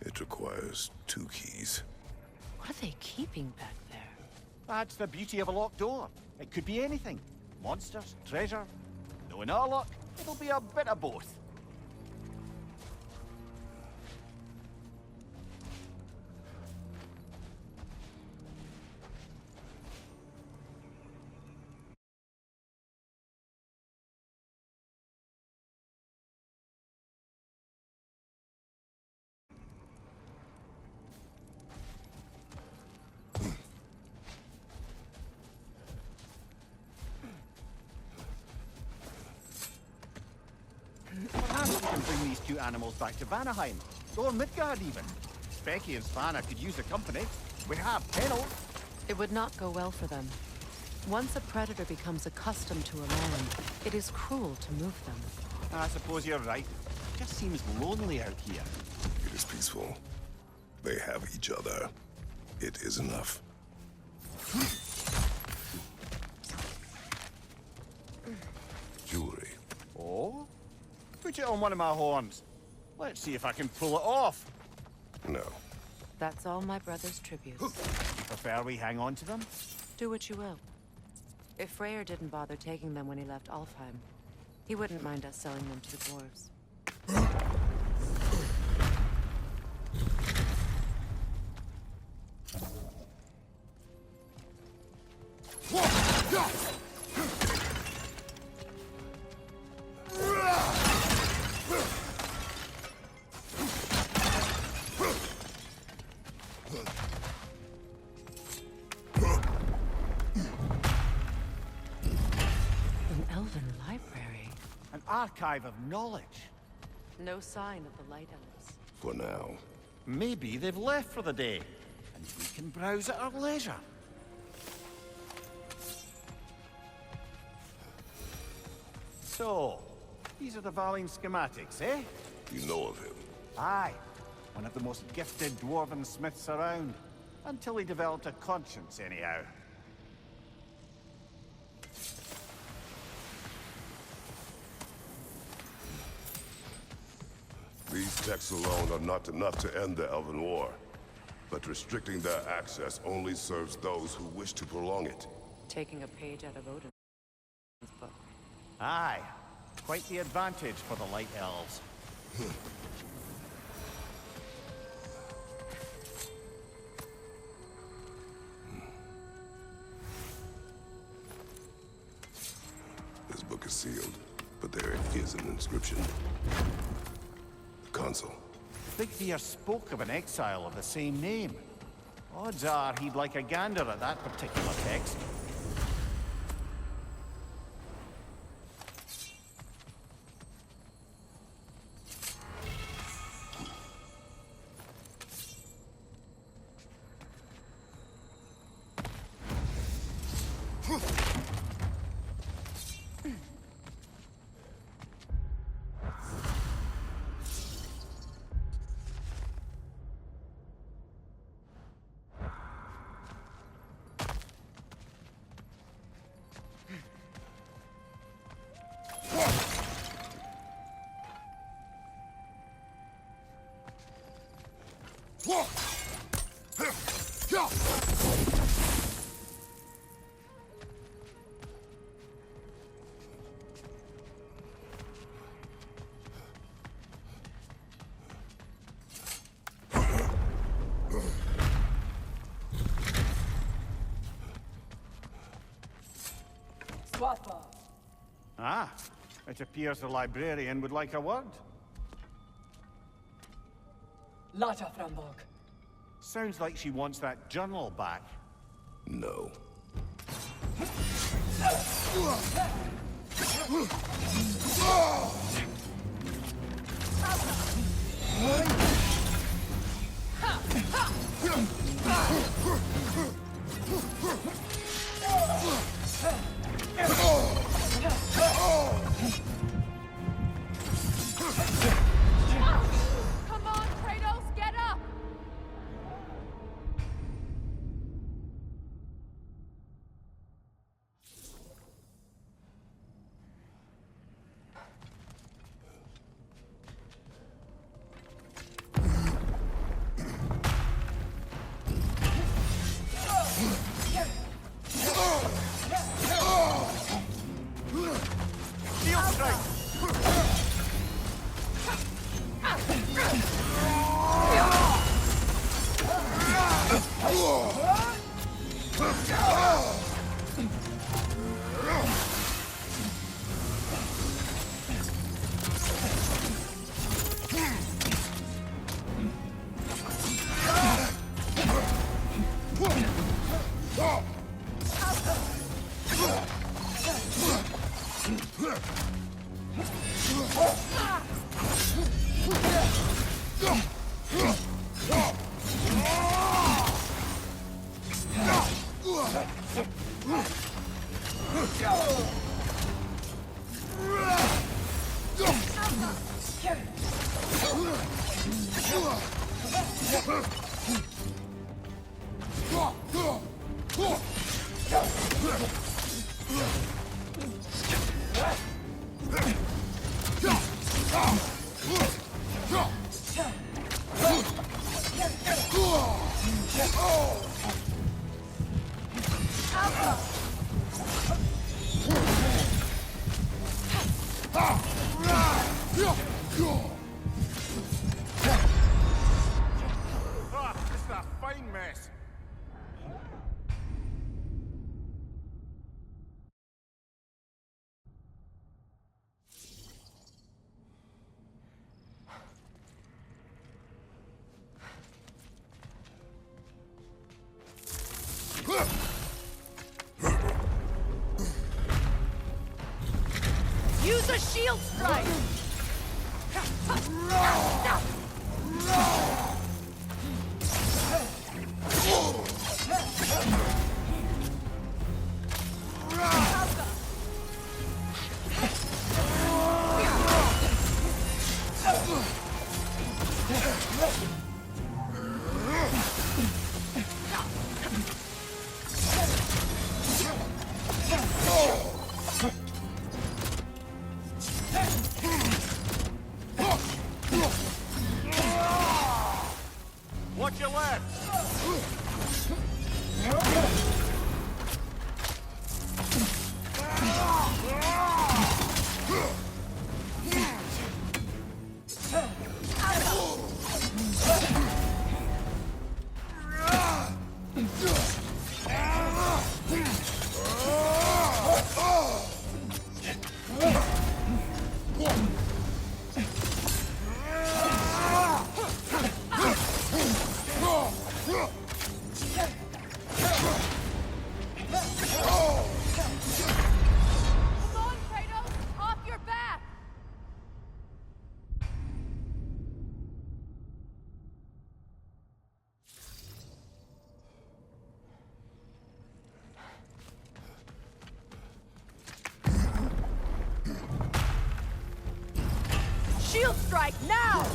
It requires 2 keys. What are they keeping back there? That's the beauty of a locked door. It could be anything. Monsters, treasure. Knowing our luck, it'll be a bit of both. Perhaps we can bring these 2 animals back to Vanaheim, or Midgard even. Specky and Spanna could use a company. We have kennels. It would not go well for them. Once a predator becomes accustomed to a land, it is cruel to move them. I suppose you're right. It just seems lonely out here. It is peaceful. They have each other. It is enough. Jewelry. Oh? Put it on one of my horns. Let's see if I can pull it off. No. That's all my brother's tributes. Prefer we hang on to them? Do what you will. If Freyr didn't bother taking them when he left Alfheim, he wouldn't mind us selling them to the dwarves. An elven library. An archive of knowledge. No sign of the Light Elves. For now. Maybe they've left for the day, and we can browse at our leisure. So, these are the Valine schematics, eh? You know of him. Aye. One of the most gifted dwarven smiths around. Until he developed a conscience, anyhow. These texts alone are not enough to end the Elven War. But restricting their access only serves those who wish to prolong it. Taking a page out of Odin's book. Aye. Quite the advantage for the Light Elves. This book is sealed, but there is an inscription. The console. Bigbear spoke of an exile of the same name. Odds are he'd like a gander at that particular text. Ah, it appears the librarian would like a word. Lata Frambog. Sounds like she wants that journal back. No. Come on, Kratos, get up! Ah, this is a fine mess. Use a shield strike! Watch your left. Come on, Kratos! Off your back! Shield strike now!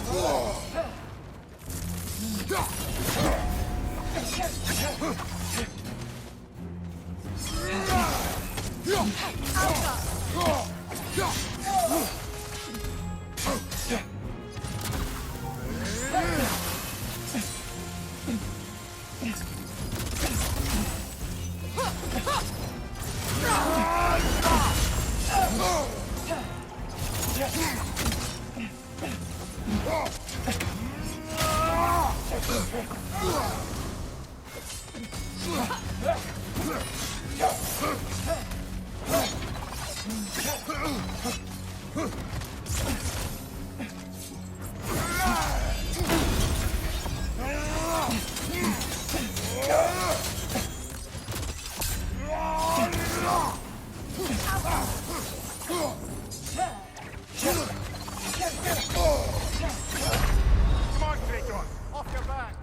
Come on, Kratos. Off your back.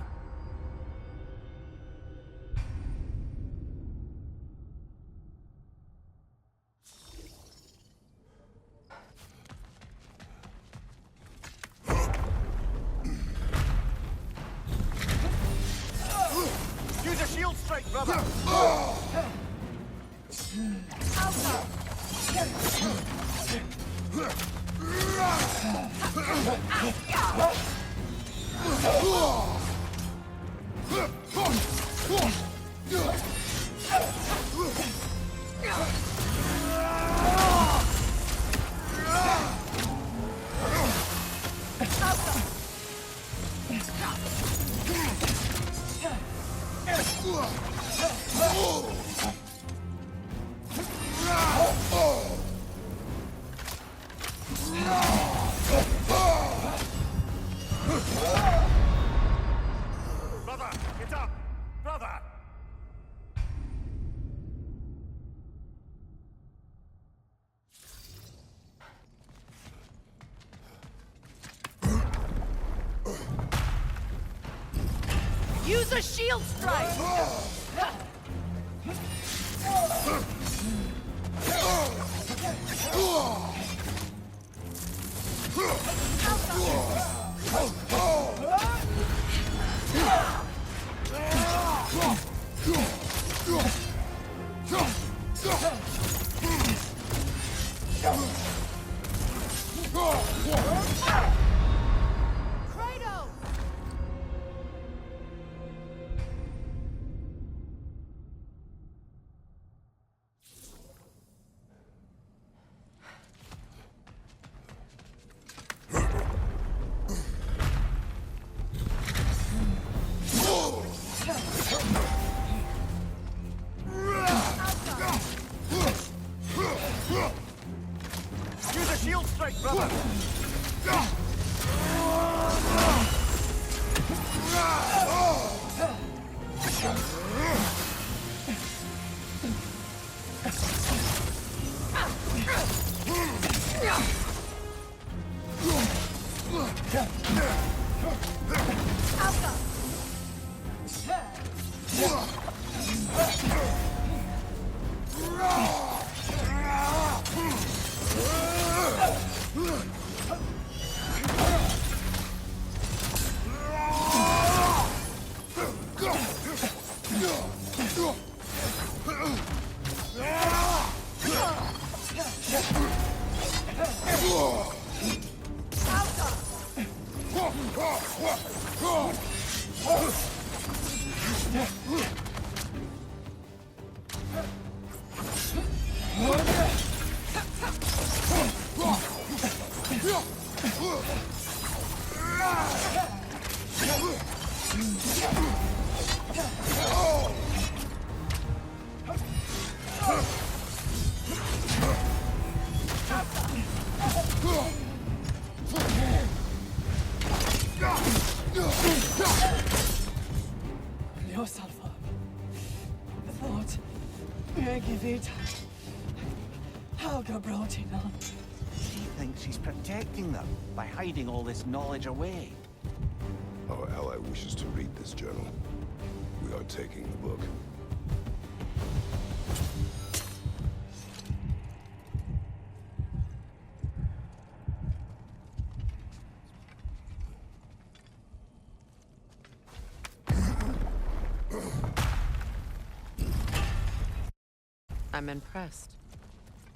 Use a shield strike, brother. Brother, get up! Brother! Use a shield strike! Out! Kratos! Use a shield strike, brother! yourself up. Thought jag vet Helga brought him on. He thinks he's protecting them by hiding all this knowledge away. Our ally wishes to read this journal. We are taking the book. I'm impressed.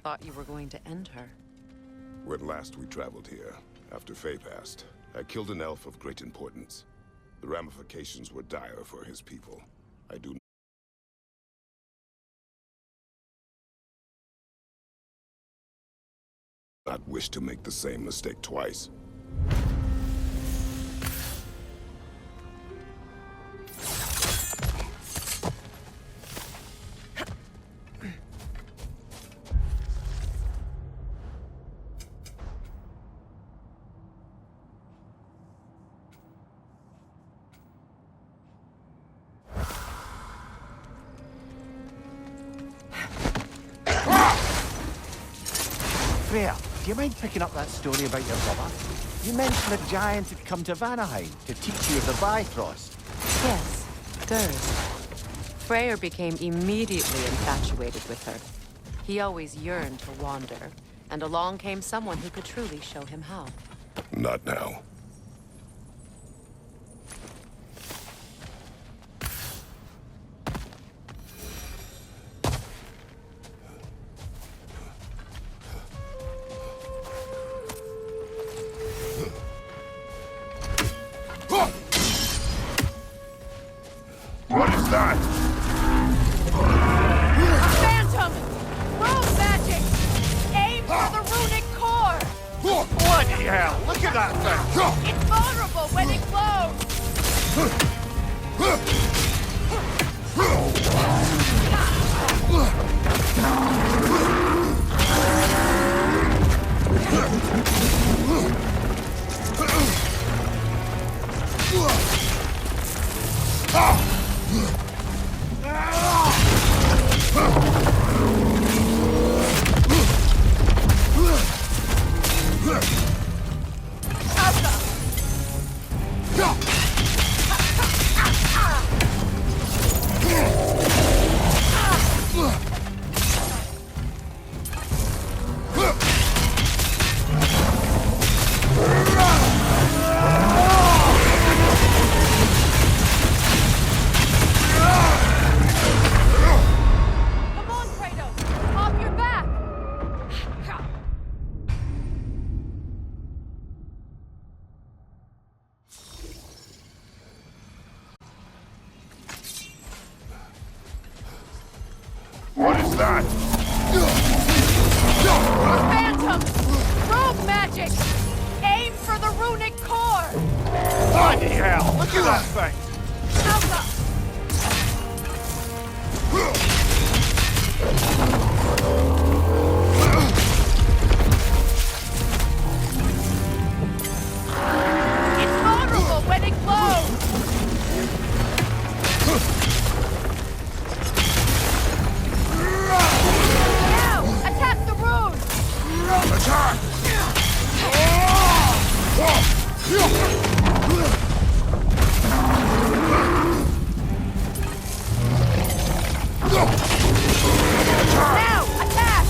Thought you were going to end her. When last we traveled here, after Faye passed, I killed an elf of great importance. The ramifications were dire for his people. I do not wish to make the same mistake twice. Freya, do you mind picking up that story about your brother? You mentioned a giant had come to Vanaheim to teach you of the Bifrost. Yes, Gerd. Freyr became immediately infatuated with her. He always yearned to wander, and along came someone who could truly show him how. Not now. What is that? Phantom! Rogue magic! Aim for the runic core! Bloody hell, look at that thing! It's vulnerable when it glows! Phantom! Rogue magic! Aim for the runic core! Bloody hell! Look at that thing! Alpha! It's vulnerable when it glows! Now! Attack the rune! Attack! Now! Attack!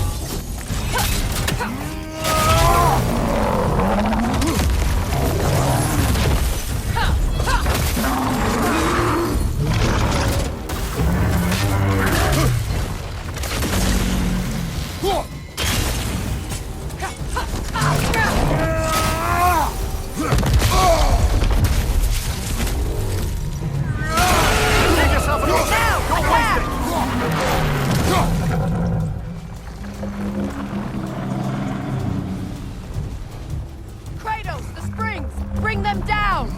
Take yourself a look! Now! Don't Attack! waste Kratos, the springs! Bring them down!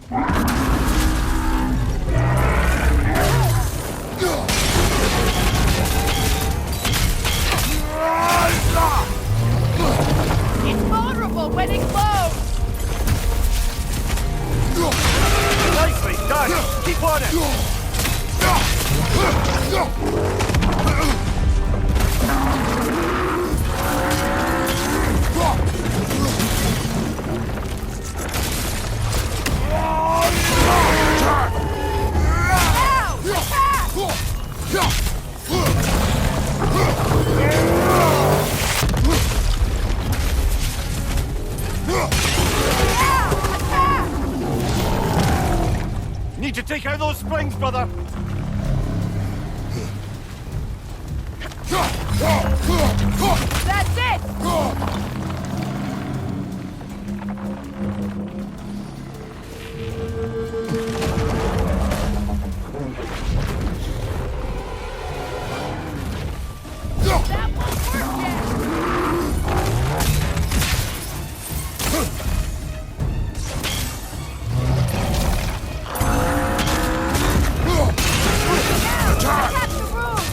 Behind you! It's vulnerable when it glows! Nicely done! Keep on it! Now! Attack! Now! Attack! Need to take out those springs, brother! That's it! That won't work yet! Now! Attack the rune!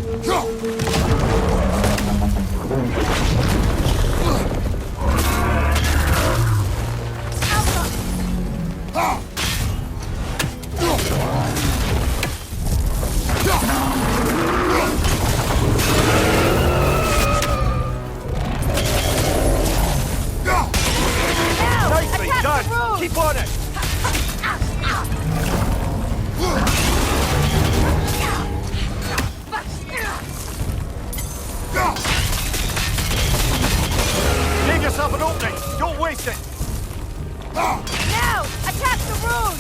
Nicely done! Keep on it! Leave yourself an opening! Don't waste it! Now! Attack the rune!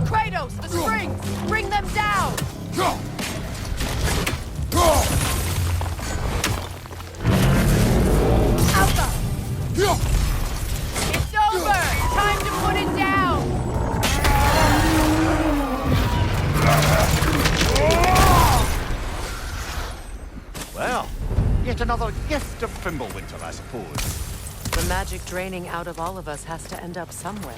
Kratos, the springs! Bring them down! Alpha! It's over! Time to put it down! Well, yet another gift of Fimbulwinter, I suppose. The magic draining out of all of us has to end up somewhere.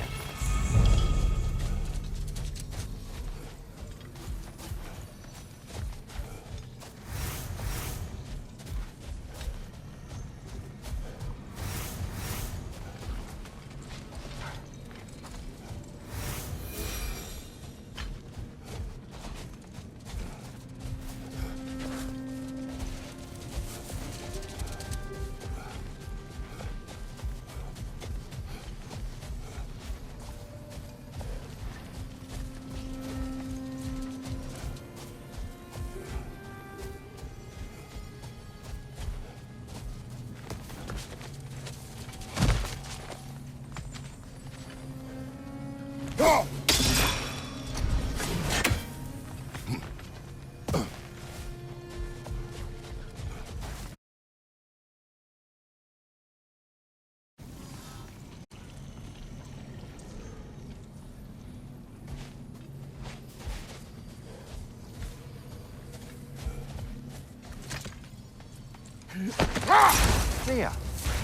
There.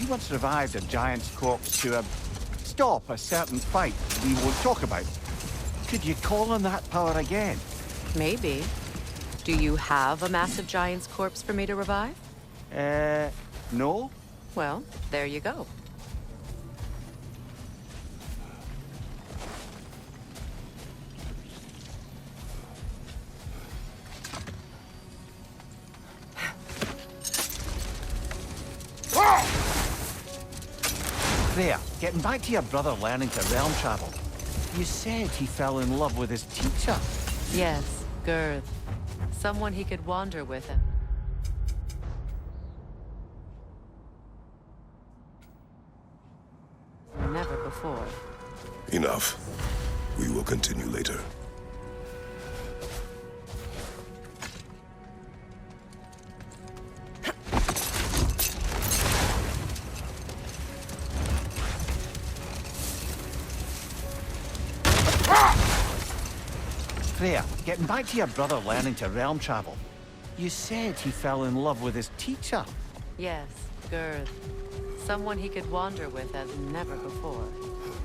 You once revived a giant's corpse to stop a certain fight we won't talk about. Could you call on that power again? Maybe. Do you have a massive giant's corpse for me to revive? No? Well, there you go. There, getting back to your brother learning to realm travel. You said he fell in love with his teacher. Yes, Girth. Someone he could wander with him. Never before. Enough. We will continue later. There, getting back to your brother learning to realm travel. You said he fell in love with his teacher. Yes, Girth. Someone he could wander with as never before.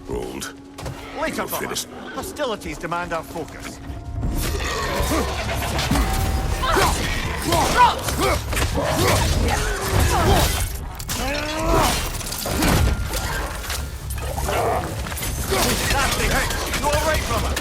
Rolled. Later, We're brother. finished. Hostilities demand our focus. Nasty hit! You all right, brother?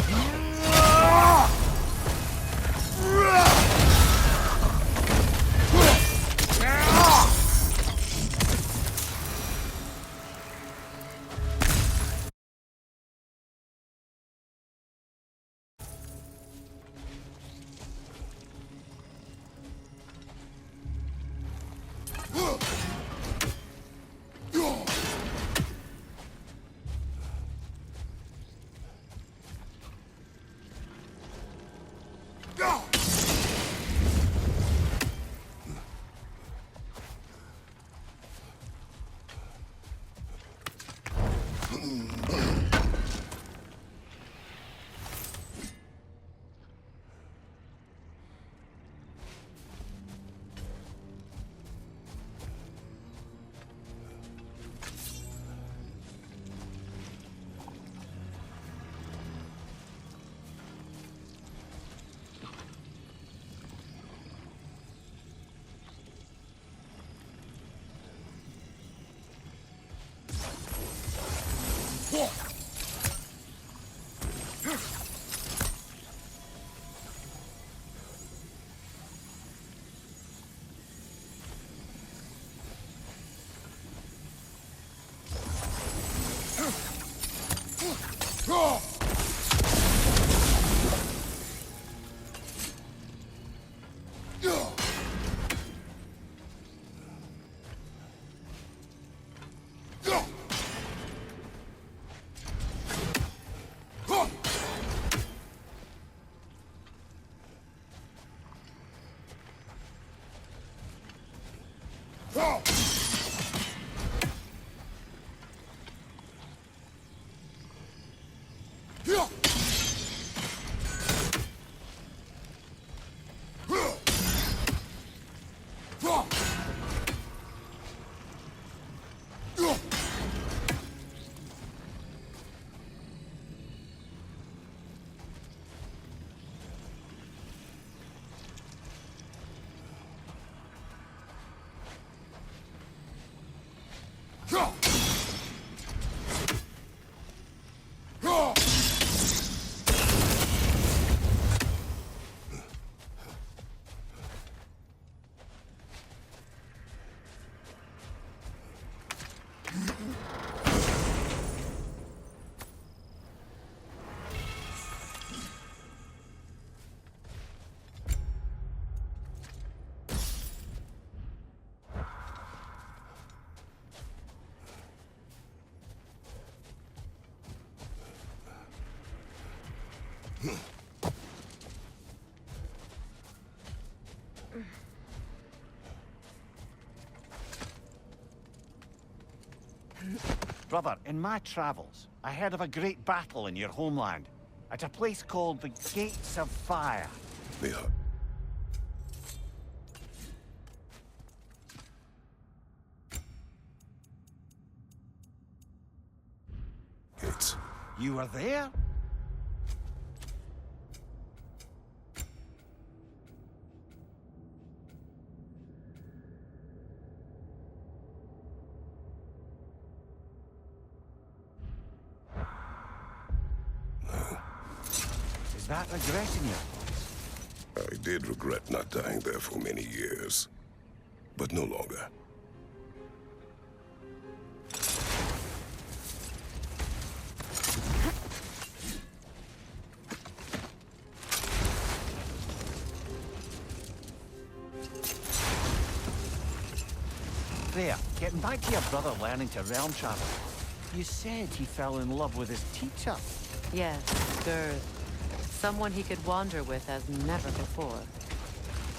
Brother, in my travels, I heard of a great battle in your homeland, at a place called the Gates of Fire. Yeah. Gates. You were there? Is that regret in your voice? I did regret not dying there for many years, but no longer. There, getting back to your brother learning to realm travel. You said he fell in love with his teacher. Yes, Girth. Someone he could wander with as never before.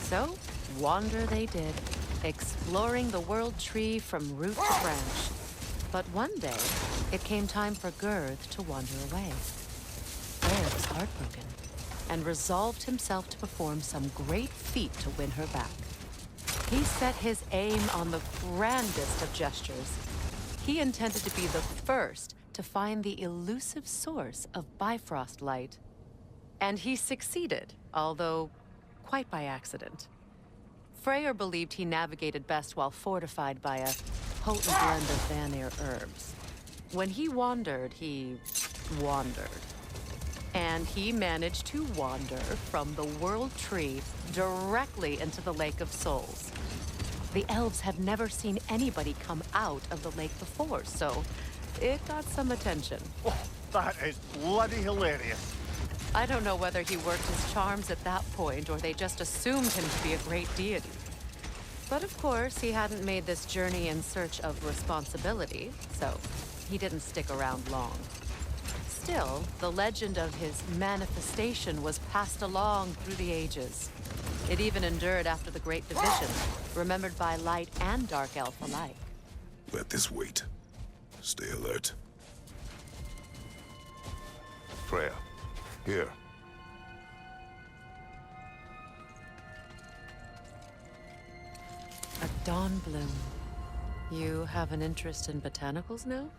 So, wander they did, exploring the world tree from root to branch. But one day, it came time for Girth to wander away. Freyr was heartbroken, and resolved himself to perform some great feat to win her back. He set his aim on the grandest of gestures. He intended to be the first to find the elusive source of Bifrost light. And he succeeded, although quite by accident. Freyr believed he navigated best while fortified by a potent blend of Vanir herbs. When he wandered, he wandered. And he managed to wander from the World Tree directly into the Lake of Souls. The elves had never seen anybody come out of the lake before, so it got some attention. Oh, that is bloody hilarious. I don't know whether he worked his charms at that point or they just assumed him to be a great deity. But of course, he hadn't made this journey in search of responsibility, so he didn't stick around long. Still, the legend of his manifestation was passed along through the ages. It even endured after the Great Division, remembered by Light and Dark Elf alike. Let this wait. Stay alert. Freya, here. A dawn bloom. You have an interest in botanicals now?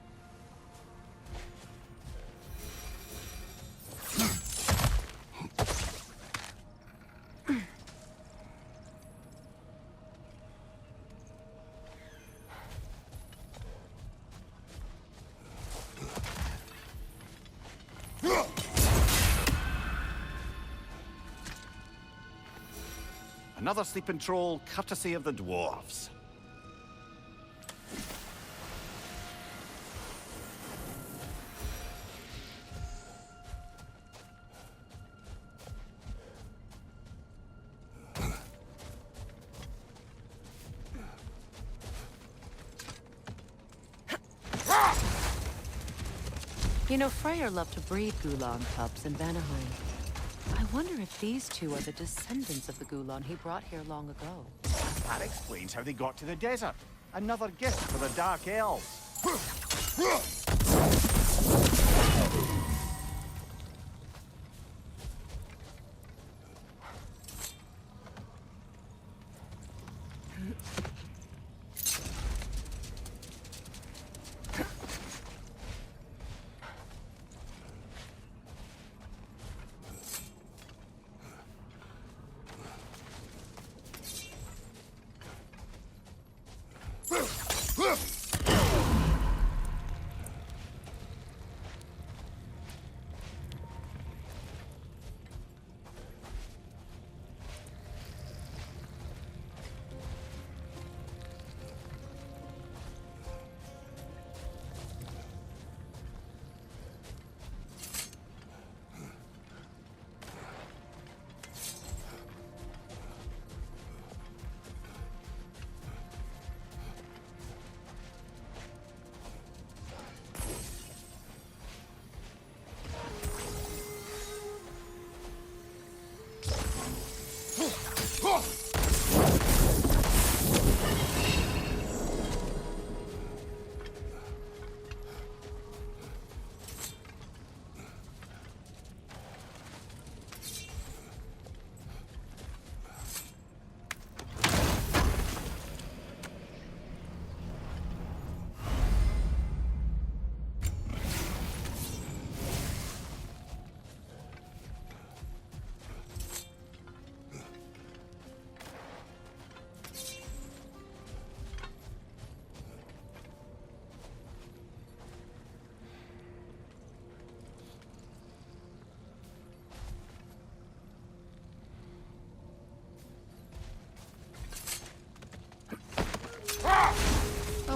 Another sleeping troll, courtesy of the dwarves. You know, Freyr loved to breed Gulan cubs in Vanaheim. I wonder if these two are the descendants of the Gulan he brought here long ago. That explains how they got to the desert. Another gift for the Dark Elves.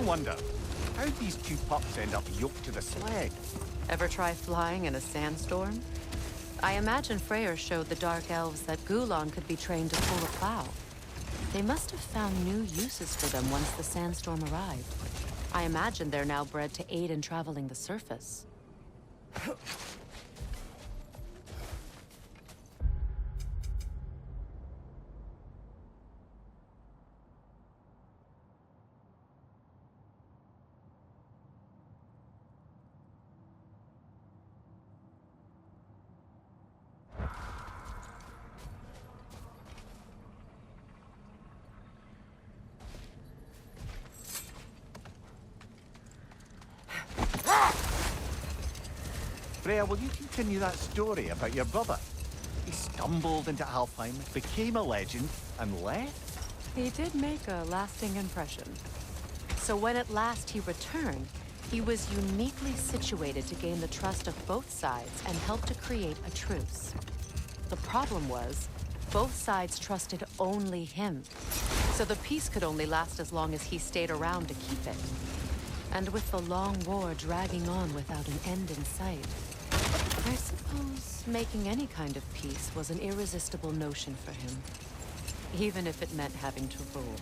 wonder, how'd these two pups end up yoked to the sled? Ever try flying in a sandstorm? I imagine Freyr showed the Dark Elves that Gulan could be trained to pull a plow. They must have found new uses for them once the sandstorm arrived. I imagine they're now bred to aid in traveling the surface. Freya, will you continue that story about your brother? He stumbled into Alfheim, became a legend, and left? He did make a lasting impression. So when at last he returned, he was uniquely situated to gain the trust of both sides and help to create a truce. The problem was, both sides trusted only him. So the peace could only last as long as he stayed around to keep it. And with the long war dragging on without an end in sight, I suppose making any kind of peace was an irresistible notion for him, even if it meant having to rule.